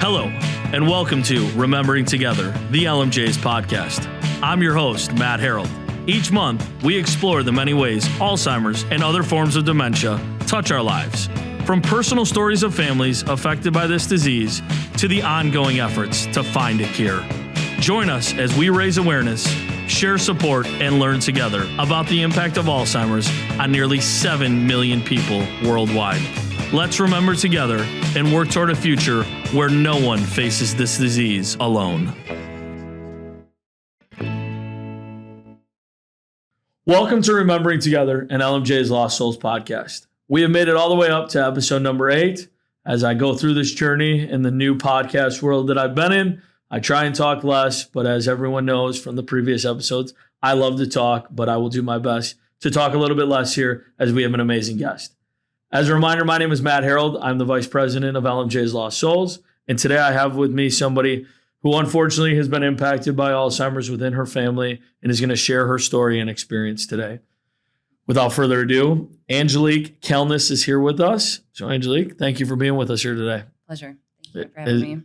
Hello, and welcome to Remembering Together, the LMJ's podcast. I'm your host, Matt Harold. Each month, we explore the many ways Alzheimer's and other forms of dementia touch our lives, from personal stories of families affected by this disease to the ongoing efforts to find a cure. Join us as we raise awareness, share support, and learn together about the impact of Alzheimer's on nearly 7 million people worldwide. Let's remember together and work toward a future where no one faces this disease alone. Welcome to Remembering Together, an LMJ's Lost Souls podcast. We have made it all the way up to episode number 8. As I go through this journey in the new podcast world that I've been in, I try and talk less, but as everyone knows from the previous episodes, I love to talk, but I will do my best to talk a little bit less here as we have an amazing guest. As a reminder, my name is Matt Harold. I'm the Vice President of LMJ's Lost Souls. And today I have with me somebody who unfortunately has been impacted by Alzheimer's within her family and is going to share her story and experience today. Without further ado, Angelique Kalnes is here with us. So Angelique, thank you for being with us here today. Pleasure. Thank you for having me.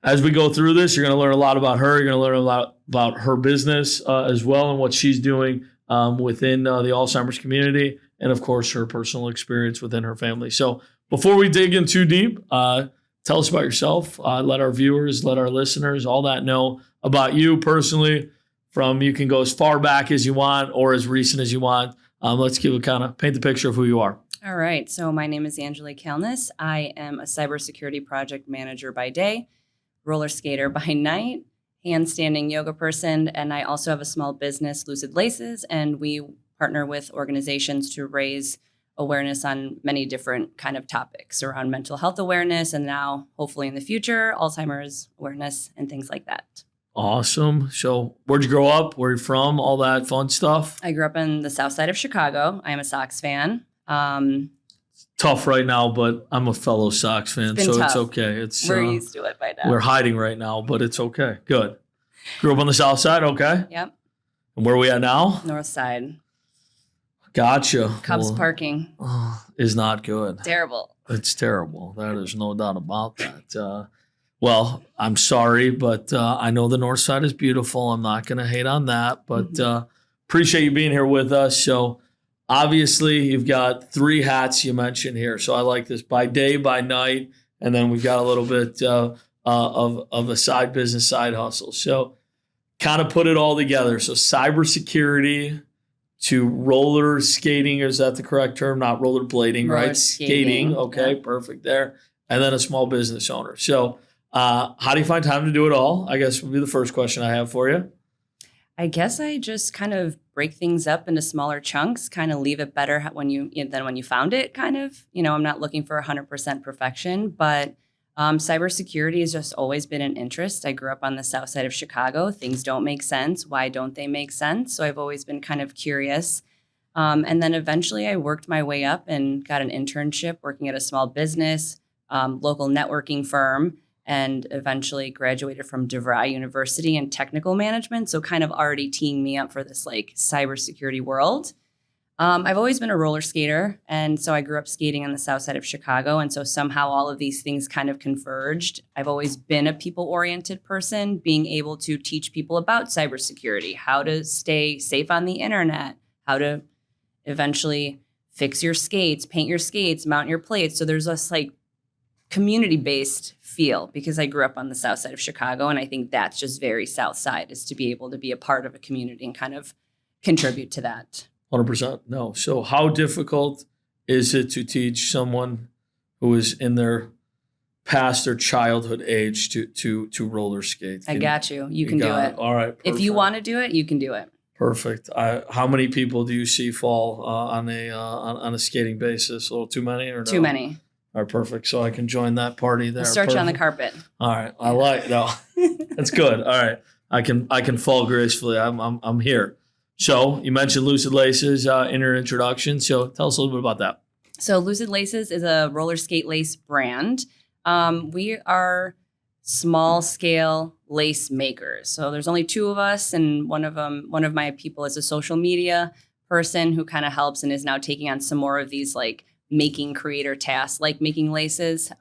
As we go through this, you're going to learn a lot about her. You're going to learn a lot about her business as well and what she's doing within the Alzheimer's community. And of course, her personal experience within her family. So before we dig in too deep, tell us about yourself. Let our viewers, let our listeners, all that know about you personally. You can go as far back as you want or as recent as you want. Let's paint the picture of who you are. All right. So my name is Angelique Kalnes. I am a cybersecurity project manager by day, roller skater by night, handstanding yoga person, and I also have a small business, Lucid Laces, and we partner with organizations to raise awareness on many different kind of topics around mental health awareness, and now, hopefully in the future, Alzheimer's awareness and things like that. Awesome. So where'd you grow up? Where are you from? All that fun stuff? I grew up in the south side of Chicago. I am a Sox fan. Tough right now, but I'm a fellow Sox fan, so tough. It's okay. We're used to it by now. We're hiding right now, but it's okay. Good. Grew up on the south side, okay? Yep. And where are we at now? North side. Gotcha. Cubs parking is not good. Terrible. It's terrible. There's no doubt about that. Well, I'm sorry, but I know the north side is beautiful. I'm not going to hate on that, but appreciate you being here with us. So obviously, you've got 3 hats you mentioned here. So I like this: by day, by night, and then we've got a little bit of a side business, side hustle. So kind of put it all together. So cybersecurity to roller skating, is that the correct term? Not rollerblading, right? Skating. Okay, yeah. Perfect there. And then a small business owner. So how do you find time to do it all? I guess would be the first question I have for you. I guess I just kind of break things up into smaller chunks, kind of leave it better than when you found it, kind of. I'm not looking for 100% perfection, but cybersecurity has just always been an interest. I grew up on the south side of Chicago. Things don't make sense. Why don't they make sense? So I've always been kind of curious. And then eventually I worked my way up and got an internship working at a small business, local networking firm, and eventually graduated from DeVry University in technical management. So kind of already teeing me up for this cybersecurity world. I've always been a roller skater, and so I grew up skating on the south side of Chicago, and so somehow all of these things kind of converged. I've always been a people-oriented person, being able to teach people about cybersecurity, how to stay safe on the internet, how to eventually fix your skates, paint your skates, mount your plates. So there's this community-based feel because I grew up on the south side of Chicago, and I think that's just very south side, is to be able to be a part of a community and kind of contribute to that. 100%. No. So how difficult is it to teach someone who is in their past their childhood age to roller skate? I got you. You can do it. All right. Perfect. If you want to do it, you can do it. Perfect. How many people do you see fall on a skating basis? A little too many or no? Too many. All right, perfect. So I can join that party there. We'll start you on the carpet. All right. I like that. That's good. All right. I can fall gracefully. I'm here. So you mentioned Lucid Laces in your introduction. So tell us a little bit about that. So Lucid Laces is a roller skate lace brand. We are small scale lace makers. So there's only 2 of us, and one of my people is a social media person who kind of helps and is now taking on some more of these making creator tasks, like making laces.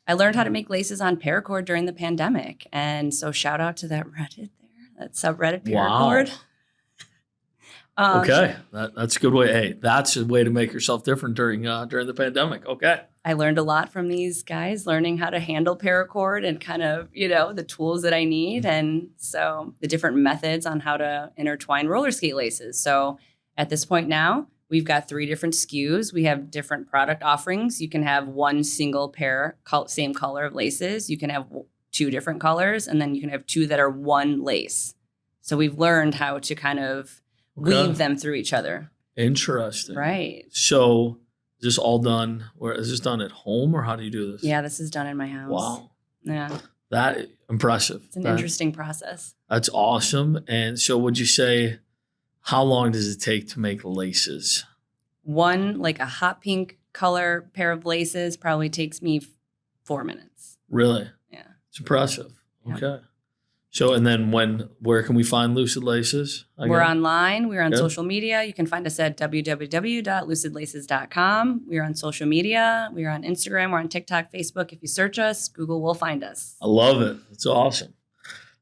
I learned how to make laces on paracord during the pandemic. And so shout out to that Reddit there, that subreddit paracord. Wow. Okay, that's a good way. Hey, that's a way to make yourself different during the pandemic. Okay. I learned a lot from these guys, learning how to handle paracord and kind of, the tools that I need. And so the different methods on how to intertwine roller skate laces. So at this point now, we've got 3 different SKUs. We have different product offerings. You can have one single pair, same color of laces. You can have 2 different colors, and then you can have 2 that are one lace. So we've learned how to kind of weave them through each other. Interesting. Right. So is this all done? Is this done at home, or how do you do this? Yeah, this is done in my house. Wow. Yeah. That impressive. It's an interesting process. That's awesome. And so would you say, how long does it take to make laces? One, like a hot pink color pair of laces, probably takes me 4 minutes. Really? Yeah. It's impressive. Yeah. Okay. So, and then where can we find Lucid Laces? We're online. We're on social media. You can find us at www.lucidlaces.com. We're on social media. We're on Instagram. We're on TikTok, Facebook. If you search us, Google will find us. I love it. It's awesome.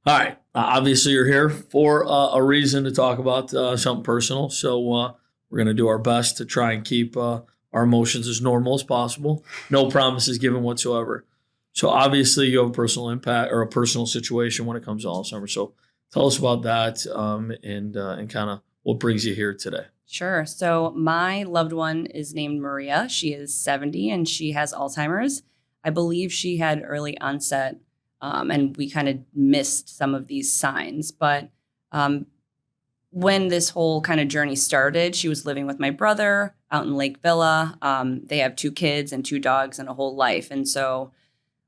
All right. Obviously, you're here for a reason to talk about something personal. So we're going to do our best to try and keep our emotions as normal as possible. No promises given whatsoever. So obviously, you have a personal impact or a personal situation when it comes to Alzheimer's. So tell us about that and kind of what brings you here today. Sure. So my loved one is named Maria. She is 70 and she has Alzheimer's. I believe she had early onset. And we kind of missed some of these signs. But when this whole kind of journey started, she was living with my brother out in Lake Villa. They have 2 kids and 2 dogs and a whole life. And so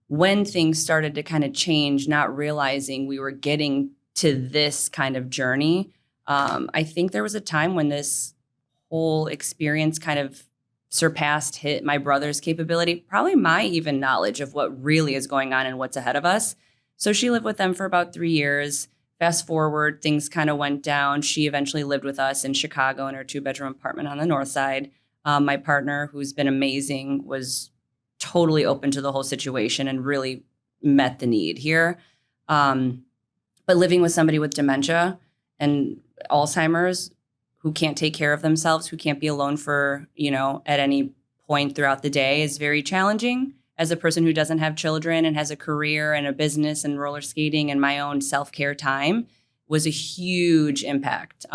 when things started to kind of change, not realizing we were getting to this kind of journey, I think there was a time when this whole experience kind of hit my brother's capability, probably my even knowledge of what really is going on and what's ahead of us. So she lived with them for about 3 years. Fast forward, things kind of went down. She eventually lived with us in Chicago in her 2-bedroom apartment on the north side. My partner, who's been amazing, was totally open to the whole situation and really met the need here. But living with somebody with dementia and Alzheimer's, who can't take care of themselves, who can't be alone for, at any point throughout the day is very challenging. As a person who doesn't have children and has a career and a business and roller skating and my own self-care time was a huge impact.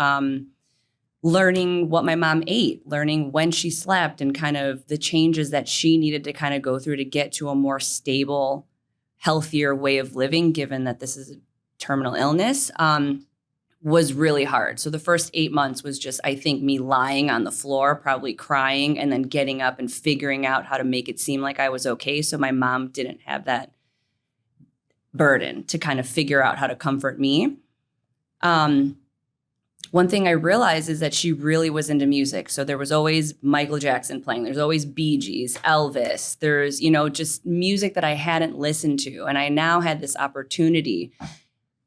Learning what my mom ate, learning when she slept and kind of the changes that she needed to kind of go through to get to a more stable, healthier way of living, given that this is a terminal illness. Was really hard. So the first 8 months was just, I think, me lying on the floor, probably crying, and then getting up and figuring out how to make it seem like I was okay. So my mom didn't have that burden to kind of figure out how to comfort me. One thing I realized is that she really was into music. So there was always Michael Jackson playing. There's always Bee Gees, Elvis. There's, just music that I hadn't listened to. And I now had this opportunity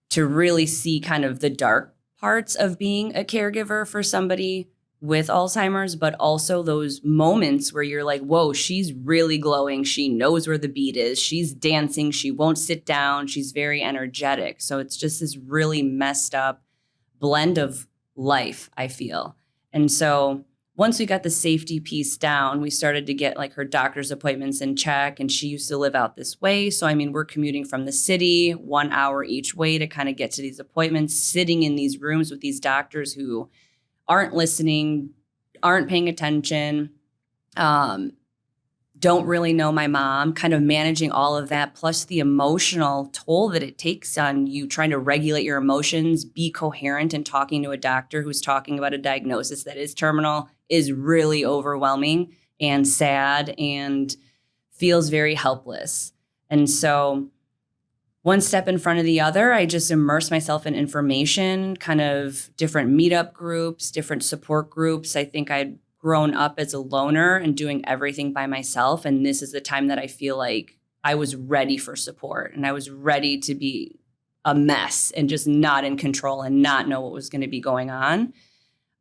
to really see kind of the dark parts of being a caregiver for somebody with Alzheimer's, but also those moments where you're like, whoa, she's really glowing. She knows where the beat is. She's dancing. She won't sit down. She's very energetic. So it's just this really messed up blend of life, I feel. And so once we got the safety piece down, we started to get like her doctor's appointments in check, and she used to live out this way. So, we're commuting from the city 1 hour each way to kind of get to these appointments, sitting in these rooms with these doctors who aren't listening, aren't paying attention, don't really know my mom, kind of managing all of that, plus the emotional toll that it takes on you trying to regulate your emotions, be coherent, and talking to a doctor who's talking about a diagnosis that is terminal is really overwhelming and sad and feels very helpless. And so one step in front of the other, I just immerse myself in information, kind of different meetup groups, different support groups. I think I'd grown up as a loner and doing everything by myself. And this is the time that I feel like I was ready for support and I was ready to be a mess and just not in control and not know what was going to be going on.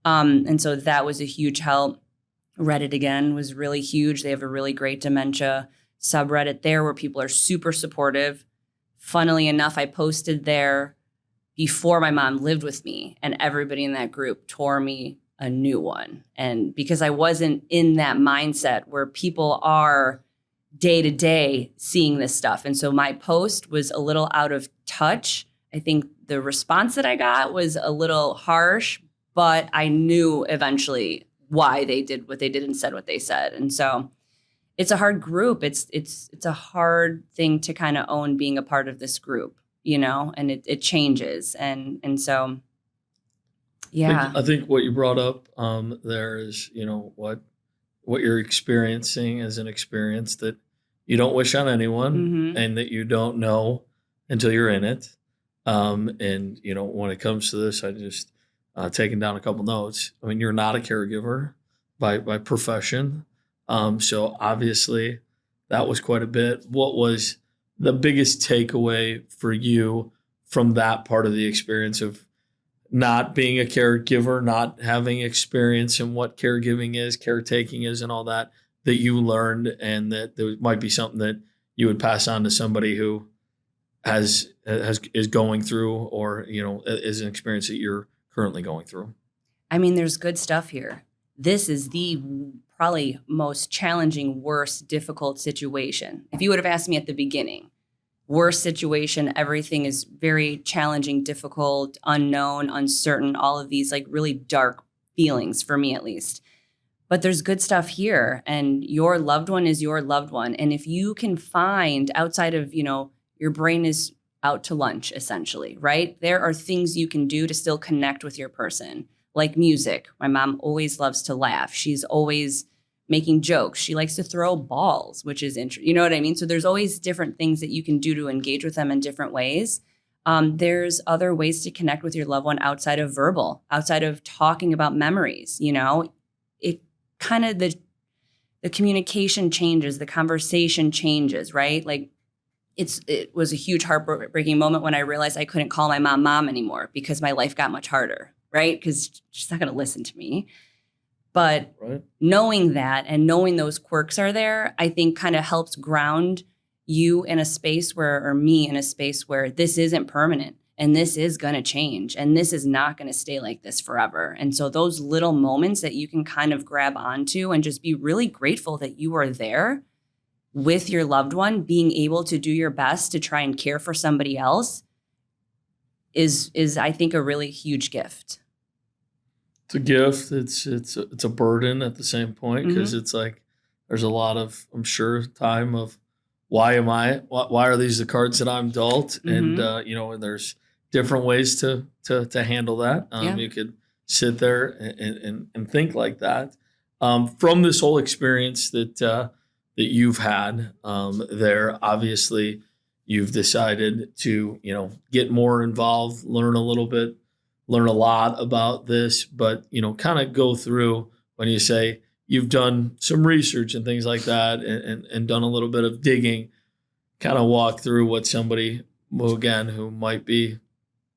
And so that was a huge help. Reddit again was really huge. They have a really great dementia subreddit there where people are super supportive. Funnily enough, I posted there before my mom lived with me, and everybody in that group tore me a new one. And because I wasn't in that mindset where people are day to day seeing this stuff. And so my post was a little out of touch. I think the response that I got was a little harsh, but I knew eventually why they did what they did and said what they said. And so it's a hard group. It's a hard thing to kind of own being a part of this group, and it changes. And so, yeah. I think what you brought up there is, what you're experiencing is an experience that you don't wish on anyone and that you don't know until you're in it. And, when it comes to this, I just taken down a couple notes. I mean, you're not a caregiver by profession. So obviously that was quite a bit. What was the biggest takeaway for you from that part of the experience of not being a caregiver, not having experience in what caregiving is, caretaking is, and all that you learned, and that there might be something that you would pass on to somebody who is going through, or is an experience that you're currently going through? I mean, there's good stuff here. This is the probably most challenging, worst, difficult situation. If you would have asked me at the beginning, worst situation, everything is very challenging, difficult, unknown, uncertain, all of these like really dark feelings for me at least. But there's good stuff here, and your loved one is your loved one. And if you can find outside of, your brain is out to lunch essentially, right? There are things you can do to still connect with your person, like music. My mom always loves to laugh. She's always making jokes. She likes to throw balls, which is interesting. You know what I mean? So there's always different things that you can do to engage with them in different ways. There's other ways to connect with your loved one outside of verbal, outside of talking about memories. It kind of the communication changes, the conversation changes, right? Like it was a huge heartbreaking moment when I realized I couldn't call my mom anymore because my life got much harder, right? Because she's not going to listen to me. But knowing that and knowing those quirks are there, I think kind of helps ground you in a space or me in a space where this isn't permanent and this is going to change and this is not going to stay like this forever. And so those little moments that you can kind of grab onto and just be really grateful that you are there with your loved one, being able to do your best to try and care for somebody else is I think a really huge gift. It's a gift. It's a burden at the same point, because it's like there's a lot of, I'm sure, time of why are these the cards that I'm dealt, and and there's different ways to handle that. You could sit there and think like that. From this whole experience that you've had there, obviously you've decided to get more involved, learn a lot about this, but kind of go through when you say you've done some research and things like that, and done a little bit of digging, kind of walk through what somebody who might be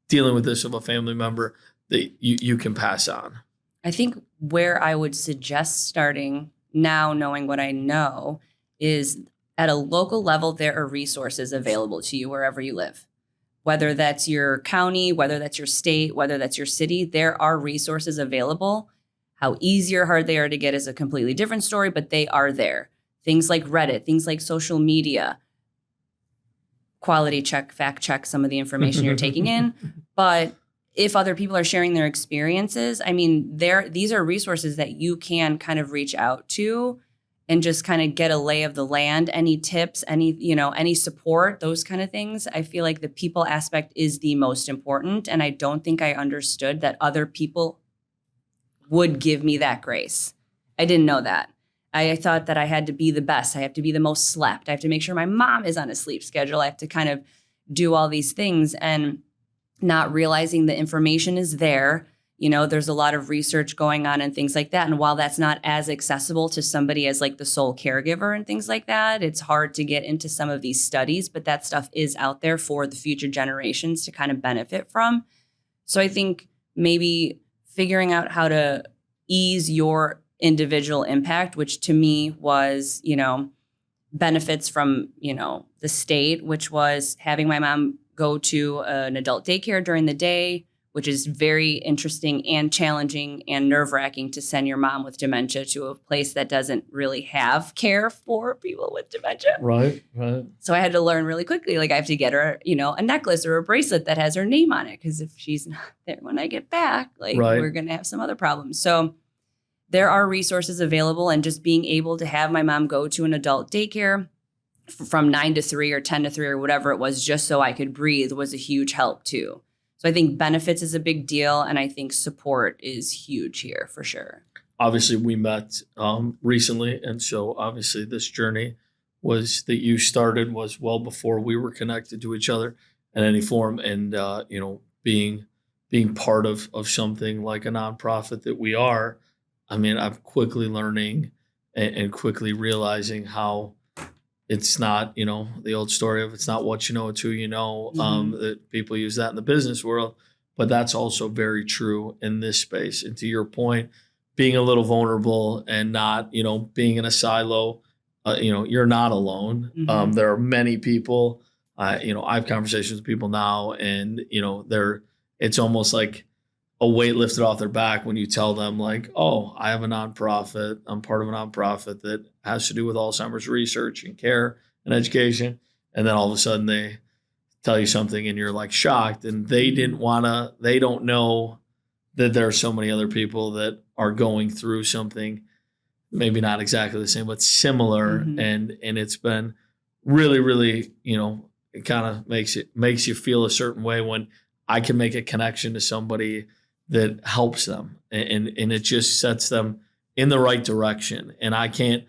dealing with this of a family member that you can pass on. I think where I would suggest starting now, knowing what I know, is at a local level, there are resources available to you wherever you live. Whether that's your county, whether that's your state, whether that's your city, there are resources available. How easy or hard they are to get is a completely different story, but they are there. Things like Reddit, things like social media, quality check, fact check some of the information you're taking in. But if other people are sharing their experiences, I mean, these are resources that you can kind of reach out to and just kind of get a lay of the land, any tips, any support, those kind of things. I feel like the people aspect is the most important. And I don't think I understood that other people would give me that grace. I didn't know that. I thought that I had to be the best. I have to be the most slept. I have to make sure my mom is on a sleep schedule. I have to kind of do all these things, and not realizing the information is there. There's a lot of research going on and things like that. And while that's not as accessible to somebody as like the sole caregiver and things like that, it's hard to get into some of these studies, but that stuff is out there for the future generations to kind of benefit from. So I think maybe figuring out how to ease your individual impact, which to me was, benefits from, the state, which was having my mom go to an adult daycare during the day, which is very interesting and challenging and nerve-wracking to send your mom with dementia to a place that doesn't really have care for people with dementia. Right. So I had to learn really quickly, like I have to get her, a necklace or a bracelet that has her name on it. Because if she's not there when I get back, we're going to have some other problems. So there are resources available, and just being able to have my mom go to an adult daycare from 9 to 3 or 10 to 3 or whatever it was, just so I could breathe, was a huge help too. So I think benefits is a big deal, and I think support is huge here for sure. Obviously, we met recently, and so obviously this journey that you started was well before we were connected to each other in any form, and being part of something like a nonprofit that we are. I mean, I'm quickly learning and quickly realizing how it's not, the old story of it's not what you know, it's who you know, that people use that in the business world. But that's also very true in this space. And to your point, being a little vulnerable and not, being in a silo, you're not alone. There are many people, I have conversations with people now, and, it's almost like a weight lifted off their back when you tell them like, oh, I have a nonprofit. I'm part of a nonprofit that has to do with Alzheimer's research and care and education. And then all of a sudden they tell you something and you're like shocked, and they don't know that there are so many other people that are going through something, maybe not exactly the same, but similar. And it's been really, really, it kind of makes you feel a certain way when I can make a connection to somebody that helps them, and it just sets them in the right direction. And I can't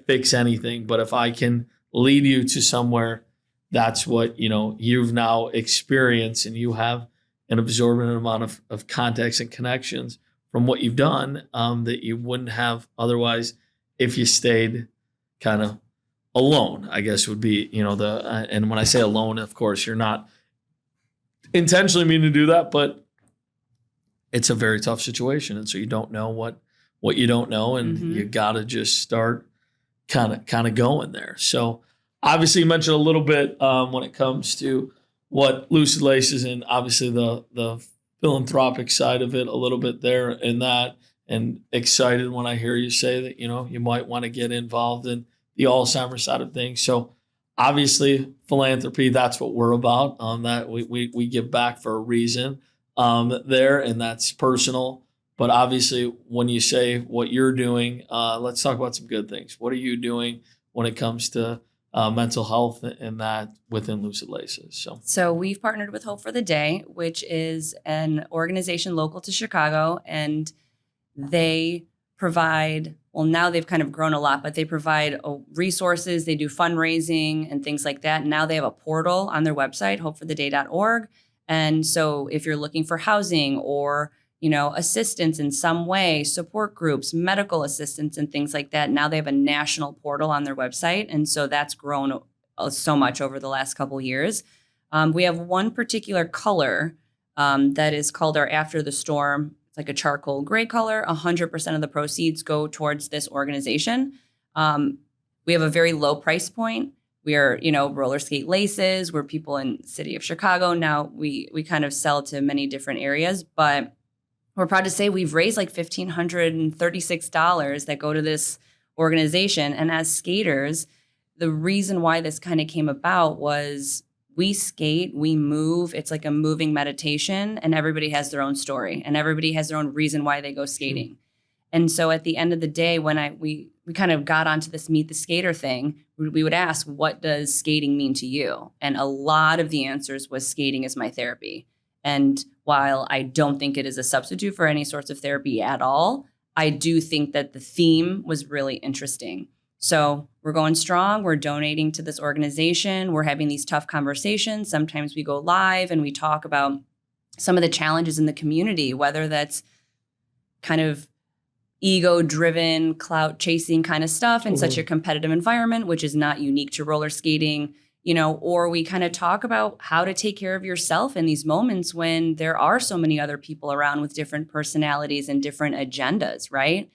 fix anything, but if I can lead you to somewhere, that's what, you've now experienced, and you have an absorbent amount of context and connections from what you've done that you wouldn't have otherwise if you stayed kind of alone, I guess would be, and when I say alone, of course, you're not intentionally meaning to do that, but it's a very tough situation. And so you don't know what you don't know, and you got to just start kind of going there. So obviously you mentioned a little bit when it comes to what Lucid Laces, and obviously the philanthropic side of it a little bit there in that, and excited when I hear you say that, you might want to get involved in the Alzheimer's side of things. So obviously philanthropy, that's what we're about. That we give back for a reason there, and that's personal. But obviously when you say what you're doing, let's talk about some good things. What are you doing when it comes to mental health and that within Lucid Laces? So we've partnered with Hope for the Day, which is an organization local to Chicago, and they provide, well, now they've kind of grown a lot, but they provide resources. They do fundraising and things like that. And now they have a portal on their website, hopefortheday.org. And so if you're looking for housing or, assistance in some way, support groups, medical assistance and things like that, now they have a national portal on their website. And so that's grown so much over the last couple of years. We have one particular color that is called our After the Storm. It's like a charcoal gray color. 100% of the proceeds go towards this organization. We have a very low price point. We are, roller skate laces. We're people in the city of Chicago. Now we kind of sell to many different areas, but we're proud to say we've raised like $1,536 that go to this organization. And as skaters, the reason why this kind of came about was we skate, we move. It's like a moving meditation, and everybody has their own story, and everybody has their own reason why they go skating. And so at the end of the day, when we kind of got onto this Meet the Skater thing, we would ask, what does skating mean to you? And a lot of the answers was skating is my therapy. And while I don't think it is a substitute for any sorts of therapy at all, I do think that the theme was really interesting. So we're going strong. We're donating to this organization. We're having these tough conversations. Sometimes we go live and we talk about some of the challenges in the community, whether that's kind of ego-driven, clout-chasing kind of stuff in such a competitive environment, which is not unique to roller skating, or we kind of talk about how to take care of yourself in these moments when there are so many other people around with different personalities and different agendas, right?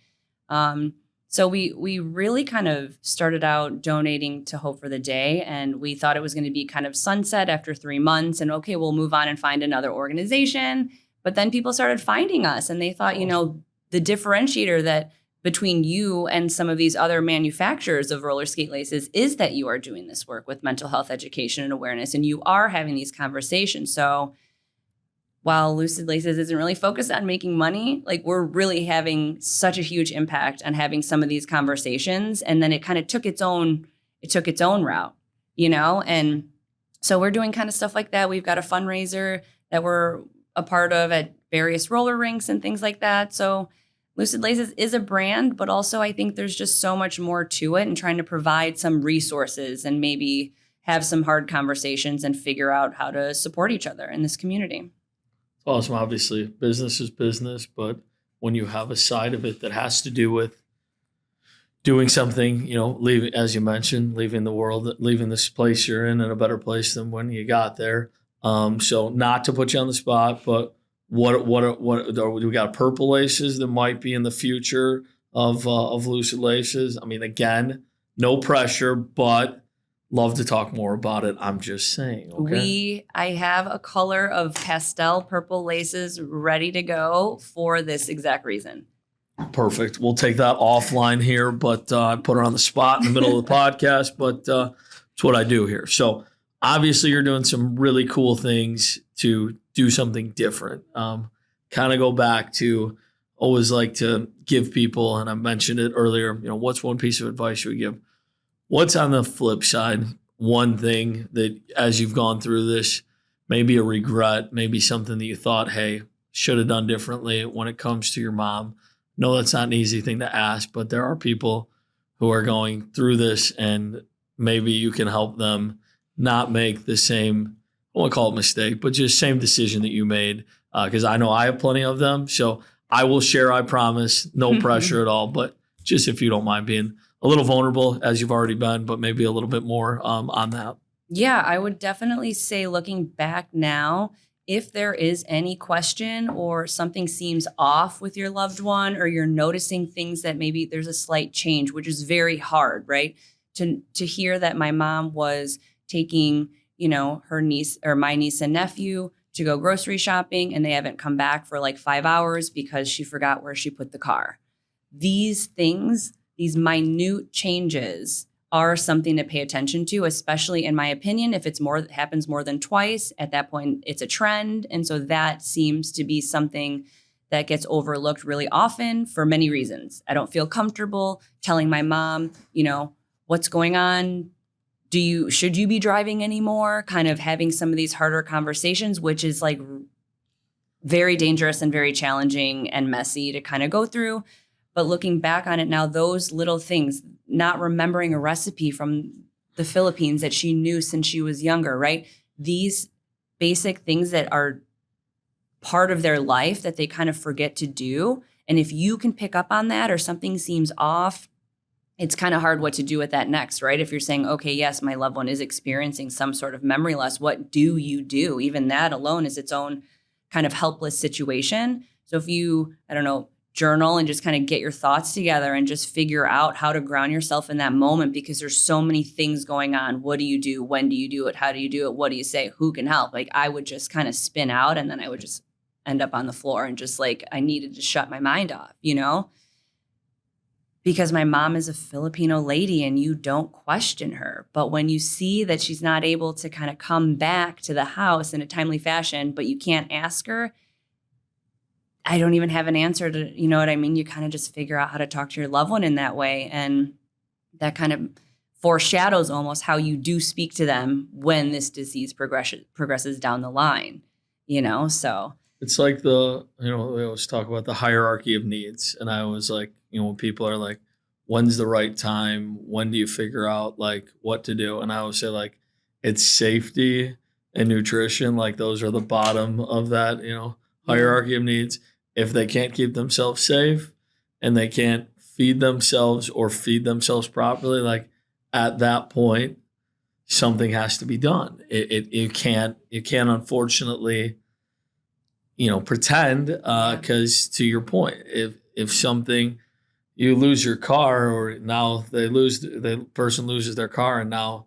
So we really kind of started out donating to Hope for the Day, and we thought it was going to be kind of sunset after 3 months, and okay, we'll move on and find another organization. But then people started finding us, and they thought, the differentiator that between you and some of these other manufacturers of roller skate laces is that you are doing this work with mental health education and awareness, and you are having these conversations. So while Lucid Laces isn't really focused on making money, like we're really having such a huge impact on having some of these conversations. And then it kind of took its own route, And so we're doing kind of stuff like that. We've got a fundraiser that we're a part of at various roller rinks and things like that. So Lucid Laces is a brand, but also I think there's just so much more to it, and trying to provide some resources and maybe have some hard conversations and figure out how to support each other in this community. It's awesome. Obviously, business is business, but when you have a side of it that has to do with doing something, leaving, as you mentioned, leaving the world, leaving this place you're in a better place than when you got there. So not to put you on the spot, but what we got purple laces that might be in the future of Lucid Laces. I mean, again, no pressure, but love to talk more about it. I'm just saying. Okay? I have a color of pastel purple laces ready to go for this exact reason. Perfect. We'll take that offline here, but I put her on the spot in the middle of the podcast, but it's what I do here. So obviously you're doing some really cool things to do something different. Kind of go back to always like to give people, and I mentioned it earlier, what's one piece of advice you would give? What's on the flip side? One thing that as you've gone through this, maybe a regret, maybe something that you thought, hey, should have done differently when it comes to your mom. No, that's not an easy thing to ask, but there are people who are going through this, and maybe you can help them not make the same, I won't call it mistake, but just same decision that you made. Because I know I have plenty of them. So I will share, I promise, no pressure at all. But just if you don't mind being a little vulnerable, as you've already been, but maybe a little bit more on that. Yeah, I would definitely say, looking back now, if there is any question or something seems off with your loved one, or you're noticing things that maybe there's a slight change, which is very hard, right? To hear that my mom was taking, her niece or my niece and nephew to go grocery shopping, and they haven't come back for like 5 hours because she forgot where she put the car. These things, these minute changes are something to pay attention to, especially in my opinion, if it happens more than twice, at that point, it's a trend. And so that seems to be something that gets overlooked really often for many reasons. I don't feel comfortable telling my mom, what's going on? Should you be driving anymore? Kind of having some of these harder conversations, which is like very dangerous and very challenging and messy to kind of go through. But looking back on it now, those little things, not remembering a recipe from the Philippines that she knew since she was younger, right? These basic things that are part of their life that they kind of forget to do. And if you can pick up on that, or something seems off, it's kind of hard what to do with that next, right? If you're saying, okay, yes, my loved one is experiencing some sort of memory loss, what do you do? Even that alone is its own kind of helpless situation. So if you, journal and just kind of get your thoughts together and just figure out how to ground yourself in that moment, because there's so many things going on. What do you do? When do you do it? How do you do it? What do you say? Who can help? Like I would just kind of spin out, and then I would just end up on the floor and just like, I needed to shut my mind off, because my mom is a Filipino lady and you don't question her. But when you see that she's not able to kind of come back to the house in a timely fashion, but you can't ask her, I don't even have an answer to, you know what I mean? You kind of just figure out how to talk to your loved one in that way. And that kind of foreshadows almost how you do speak to them when this disease progresses down the line, so. It's like we always talk about the hierarchy of needs. And I always like, when people are like, when's the right time? When do you figure out like what to do? And I always say like, it's safety and nutrition. Like those are the bottom of that, hierarchy of needs. If they can't keep themselves safe and they can't feed themselves or feed themselves properly, like at that point, something has to be done. You can't unfortunately, pretend, because to your point, if something, you lose your car, or now the person loses their car, and now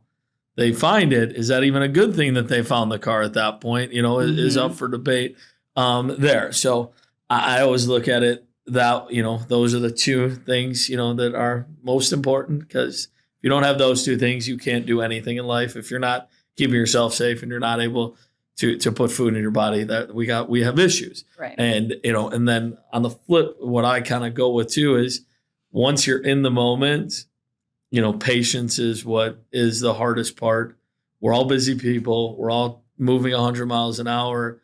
they find it. Is that even a good thing that they found the car at that point? Is up for debate there. So I always look at it that, those are the two things, that are most important, because if you don't have those two things, you can't do anything in life. If you're not keeping yourself safe and you're not able to put food in your body, that we have issues. Right. And, and then on the flip, what I kind of go with too is, once you're in the moment, patience is what is the hardest part. We're all busy people. We're all moving 100 miles an hour,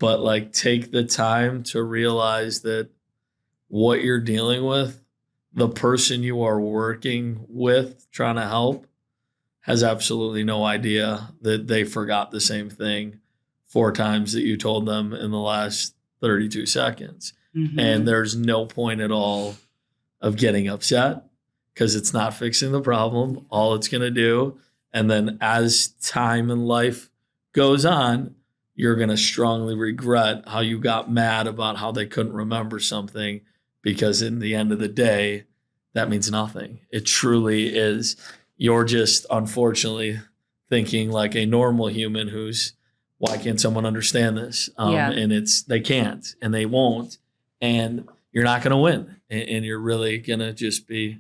but like, take the time to realize that what you're dealing with, the person you are working with, trying to help, has absolutely no idea that they forgot the same thing 4 times that you told them in the last 32 seconds. Mm-hmm. And there's no point at all of getting upset, because it's not fixing the problem. All it's going to do. And then as time in life goes on, you're going to strongly regret how you got mad about how they couldn't remember something, because in the end of the day, that means nothing. It truly is. You're just, unfortunately, thinking like a normal human who's, why can't someone understand this? And they can't, and they won't, and you're not going to win. And you're really going to just be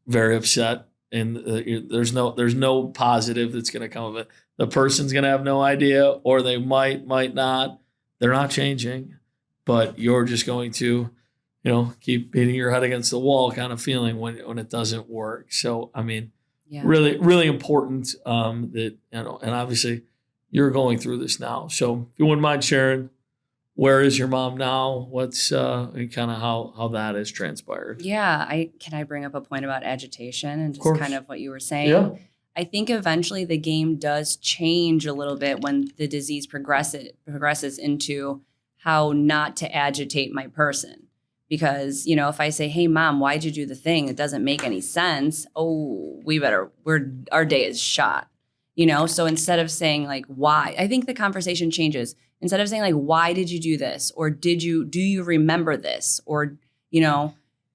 very upset. And there's no positive that's going to come of it. The person's going to have no idea, or they might not. They're not changing, but you're just going to, keep beating your head against the wall kind of feeling when it doesn't work. So, I mean, really, really important that, and obviously you're going through this now. So if you wouldn't mind sharing, where is your mom now? What's kind of how that has transpired? Yeah. Can I bring up a point about agitation and just kind of what you were saying? Yeah. I think eventually the game does change a little bit when the disease progresses into how not to agitate my person. Because, if I say, hey, mom, why'd you do the thing? It doesn't make any sense. Oh, our day is shot. So instead of saying like, why, I think the conversation changes. Instead of saying like, why did you do this? Or do you remember this? Or,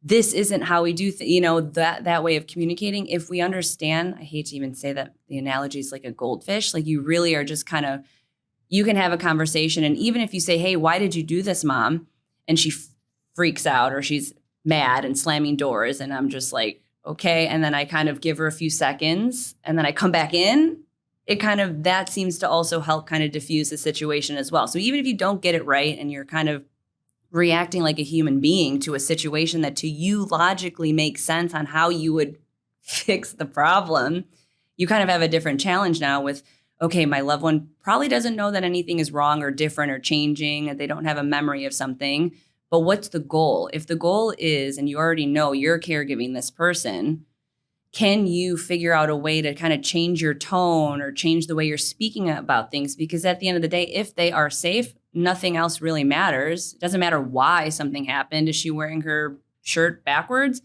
this isn't how we do, that way of communicating. If we understand, I hate to even say that the analogy is like a goldfish, like you really are just kind of, you can have a conversation. And even if you say, hey, why did you do this, mom? And she freaks out, or she's mad and slamming doors. And I'm just like, okay. And then I kind of give her a few seconds, and then I come back in. That seems to also help kind of diffuse the situation as well. So even if you don't get it right, and you're kind of reacting like a human being to a situation that to you logically makes sense on how you would fix the problem, you kind of have a different challenge now with, okay, my loved one probably doesn't know that anything is wrong or different or changing, and they don't have a memory of something. But what's the goal? If the goal is, and you already know you're caregiving this person, can you figure out a way to kind of change your tone or change the way you're speaking about things? Because at the end of the day, if they are safe, nothing else really matters. It doesn't matter why something happened. Is she wearing her shirt backwards?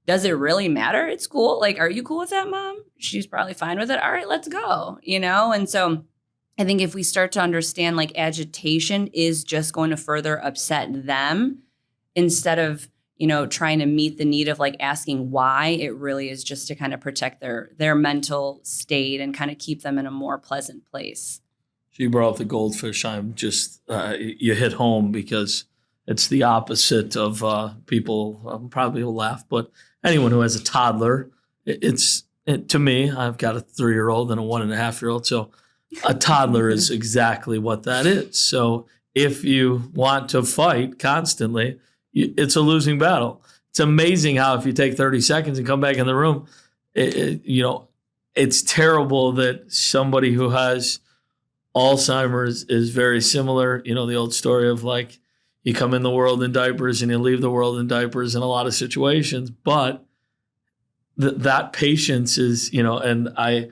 Does it really matter? It's cool. Like, are you cool with that, mom? She's probably fine with it. All right, let's go. And so I think if we start to understand like agitation is just going to further upset them, instead of, trying to meet the need of like asking why, it really is just to kind of protect their mental state and kind of keep them in a more pleasant place. So you brought up the goldfish. I'm just, you hit home, because it's the opposite of people probably will laugh, but anyone who has a toddler, to me, I've got a 3-year-old and a 1.5-year-old. So a toddler is exactly what that is. So if you want to fight constantly, it's a losing battle. It's amazing how if you take 30 seconds and come back in the room, it's terrible that somebody who has Alzheimer's is very similar. The old story of like, you come in the world in diapers and you leave the world in diapers in a lot of situations. But that patience is, and I,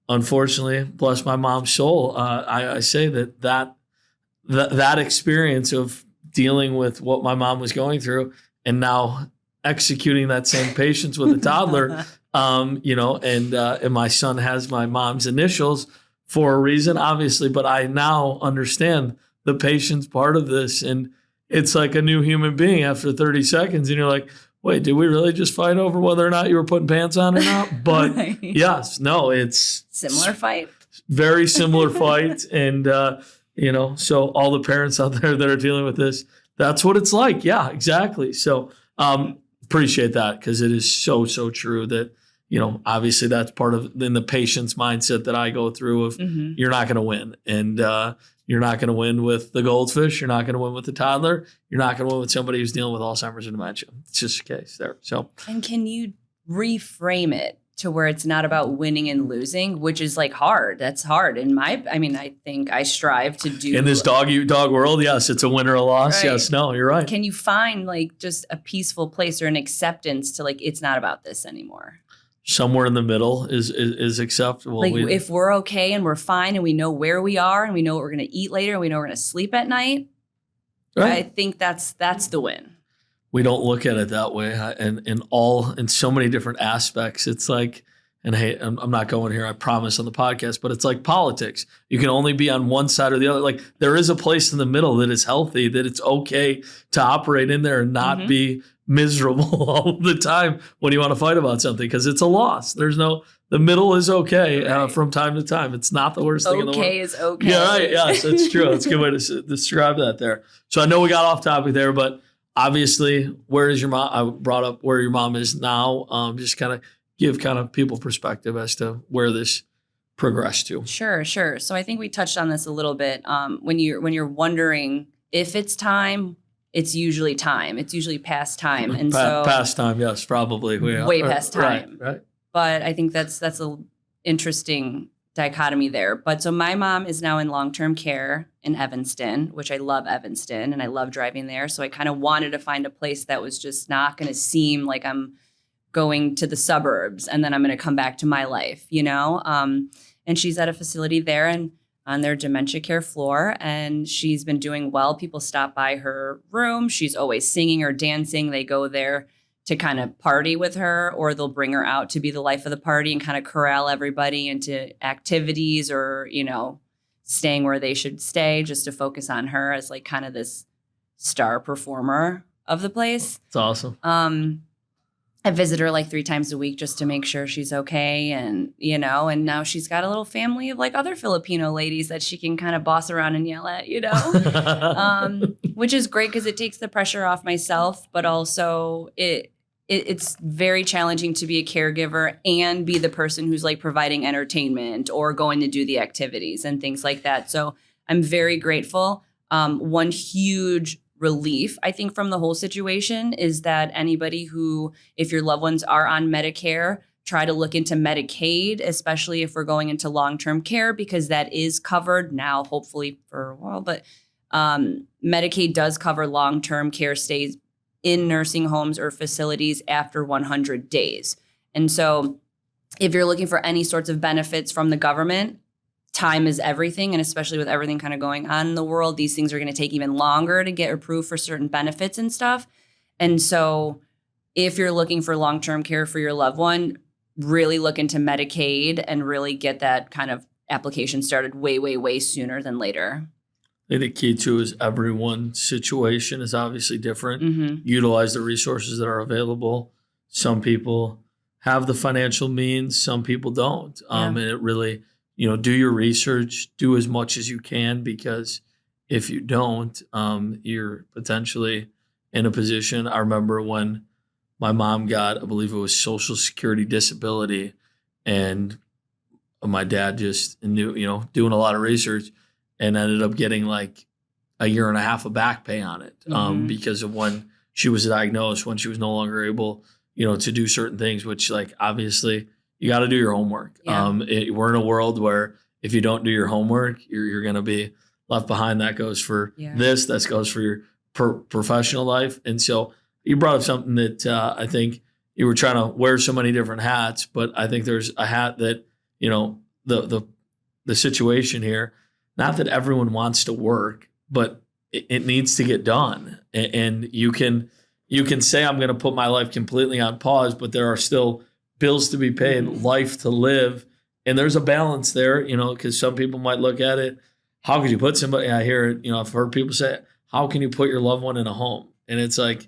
unfortunately, bless my mom's soul, I say that experience of dealing with what my mom was going through, and now executing that same patience with a toddler, and my son has my mom's initials for a reason, obviously, but I now understand the patience part of this, and it's like a new human being after 30 seconds, and you're like, wait, did we really just fight over whether or not you were putting pants on or not? But Right. yes, no, it's Similar fight. very similar fight. And, so all the parents out there that are dealing with this, that's what it's like. Yeah, exactly. So appreciate that, because it is so, so true that, obviously that's part of in the patient's mindset that I go through of you're not going to win. And you're not going to win with the goldfish. You're not going to win with the toddler. You're not going to win with somebody who's dealing with Alzheimer's and dementia. It's just the case there. So, and can you reframe it to where it's not about winning and losing, which is like hard. That's hard. I think I strive to do in this dog world. Yes. It's a win or a loss. Right. Yes. No, you're right. Can you find like just a peaceful place or an acceptance to like, it's not about this anymore? Somewhere in the middle is acceptable. Like if we're okay and we're fine and we know where we are and we know what we're going to eat later and we know we're going to sleep at night, right. I think that's the win. We don't look at it that way. And in so many different aspects, it's like, and hey, I'm not going here, I promise, on the podcast, but it's like politics. You can only be on one side or the other. Like there is a place in the middle that is healthy, that it's okay to operate in there and not be miserable all the time when you want to fight about something, because it's a loss. The middle is okay from time to time. It's not the worst thing in the world. Okay is okay. Yeah, right. Yes, it's true. It's a good way to describe that there. So I know we got off topic there, but obviously, where is your mom? I brought up where your mom is now. Just kind of give kind of people perspective as to where this progressed to. Sure. So I think we touched on this a little bit. When you're wondering if it's time, it's usually time. It's usually past time, and past time. Yes, probably way past time. Right. But I think that's a interesting dichotomy there. But so my mom is now in long-term care in Evanston, which I love Evanston and I love driving there. So I kind of wanted to find a place that was just not going to seem like I'm going to the suburbs and then I'm going to come back to my life, And she's at a facility there and on their dementia care floor, and she's been doing well. People stop by her room. She's always singing or dancing. They go there to kind of party with her, or they'll bring her out to be the life of the party and kind of corral everybody into activities or, staying where they should stay, just to focus on her as like kind of this star performer of the place. It's awesome. I visit her like 3 times a week just to make sure she's okay. And, and now she's got a little family of like other Filipino ladies that she can kind of boss around and yell at, which is great because it takes the pressure off myself, but also it's very challenging to be a caregiver and be the person who's like providing entertainment or going to do the activities and things like that. So I'm very grateful. One huge relief, I think, from the whole situation is that anybody who, if your loved ones are on Medicare, try to look into Medicaid, especially if we're going into long-term care, because that is covered now, hopefully for a while, but Medicaid does cover long-term care stays in nursing homes or facilities after 100 days. And so if you're looking for any sorts of benefits from the government, time is everything. And especially with everything kind of going on in the world, these things are going to take even longer to get approved for certain benefits and stuff. And so if you're looking for long-term care for your loved one, really look into Medicaid and really get that kind of application started way, way, way sooner than later. I think the key too is everyone's situation is obviously different. Utilize the resources that are available. Some people have the financial means, some people don't. And it really, do your research, do as much as you can, because if you don't, you're potentially in a position. I remember when my mom got, I believe it was Social Security disability, and my dad just knew, doing a lot of research, and ended up getting like a year and a half of back pay on it because of when she was diagnosed, when she was no longer able, to do certain things, which like obviously you got to do your homework. Yeah. We're in a world where if you don't do your homework, you're going to be left behind. That goes for this, that goes for your professional life. And so you brought up something that I think you were trying to wear so many different hats, but I think there's a hat that, the situation here, not that everyone wants to work, but it needs to get done. And you can say, I'm going to put my life completely on pause, but there are still bills to be paid, life to live. And there's a balance there, because some people might look at it. How could you put somebody, I hear it, I've heard people say, how can you put your loved one in a home? And it's like,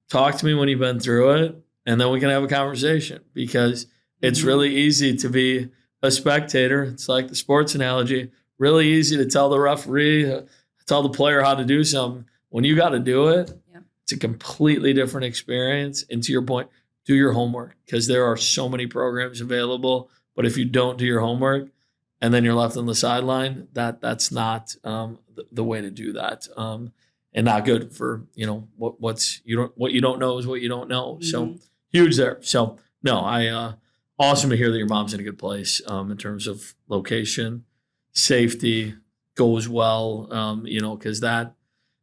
talk to me when you've been through it, and then we can have a conversation, because it's really easy to be a spectator. It's like the sports analogy, really easy to tell the referee, tell the player how to do something. When you got to do it, it's a completely different experience. And to your point, do your homework, because there are so many programs available. But if you don't do your homework and then you're left on the sideline, that's not the way to do that. And not good for, what you don't know is what you don't know. So huge there. So no, awesome to hear that your mom's in a good place in terms of location, safety, goes well, because that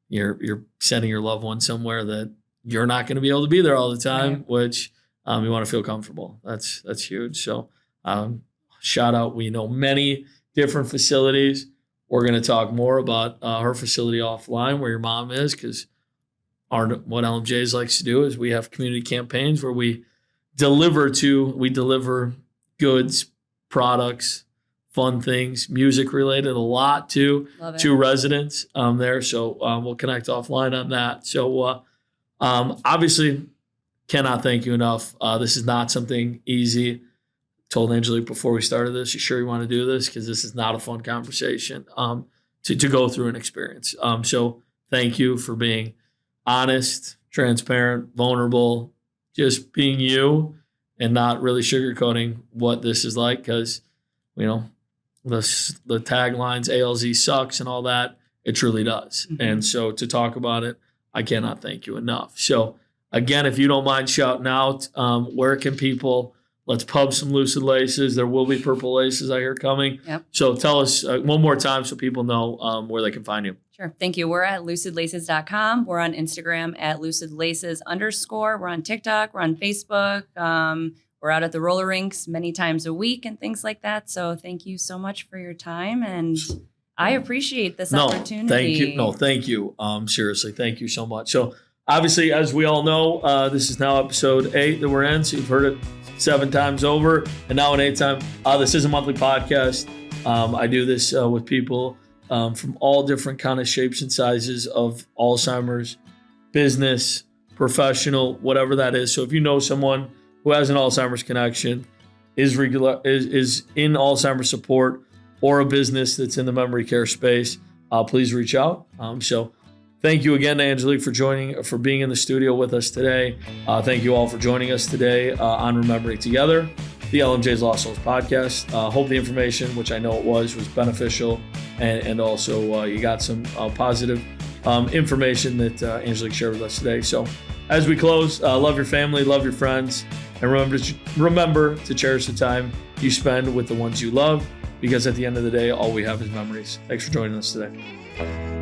you're sending your loved one somewhere that you're not going to be able to be there all the time, which you want to feel comfortable. That's huge. So shout out. We know many different facilities. We're going to talk more about her facility offline where your mom is, because what LMJ's likes to do is we have community campaigns where we deliver goods, products, fun things, music related, a lot to residents there. So we'll connect offline on that. So obviously cannot thank you enough. This is not something easy. Told Angelique before we started this, you sure you want to do this? Because this is not a fun conversation to go through an experience. So thank you for being honest, transparent, vulnerable, just being you and not really sugarcoating what this is like, because, the taglines, ALZ sucks and all that, it truly does. And so to talk about it, I cannot thank you enough. So again, if you don't mind shouting out, where can people, let's pub some Lucid Laces. There will be purple laces I hear coming. Yep. So tell us one more time so people know where they can find you. Sure. Thank you. We're at lucidlaces.com. We're on Instagram at lucidlaces_. We're on TikTok. We're on Facebook. We're out at the roller rinks many times a week and things like that. So thank you so much for your time. And I appreciate this opportunity. Thank you. No, thank you. Seriously, thank you so much. So obviously, as we all know, this is now episode 8 that we're in. So you've heard it 7 times over, and now an 8th time. This is a monthly podcast. I do this with people from all different kind of shapes and sizes of Alzheimer's, business, professional, whatever that is. So if you know someone who has an Alzheimer's connection, is in Alzheimer's support, or a business that's in the memory care space, please reach out. So thank you again to Angelique for being in the studio with us today. Thank you all for joining us today on Remembering Together, the LMJ's Lost Souls podcast. Hope the information, which I know it was beneficial, and also you got some positive information that Angelique shared with us today. So as we close, love your family, love your friends, and remember to cherish the time you spend with the ones you love, because at the end of the day, all we have is memories. Thanks for joining us today.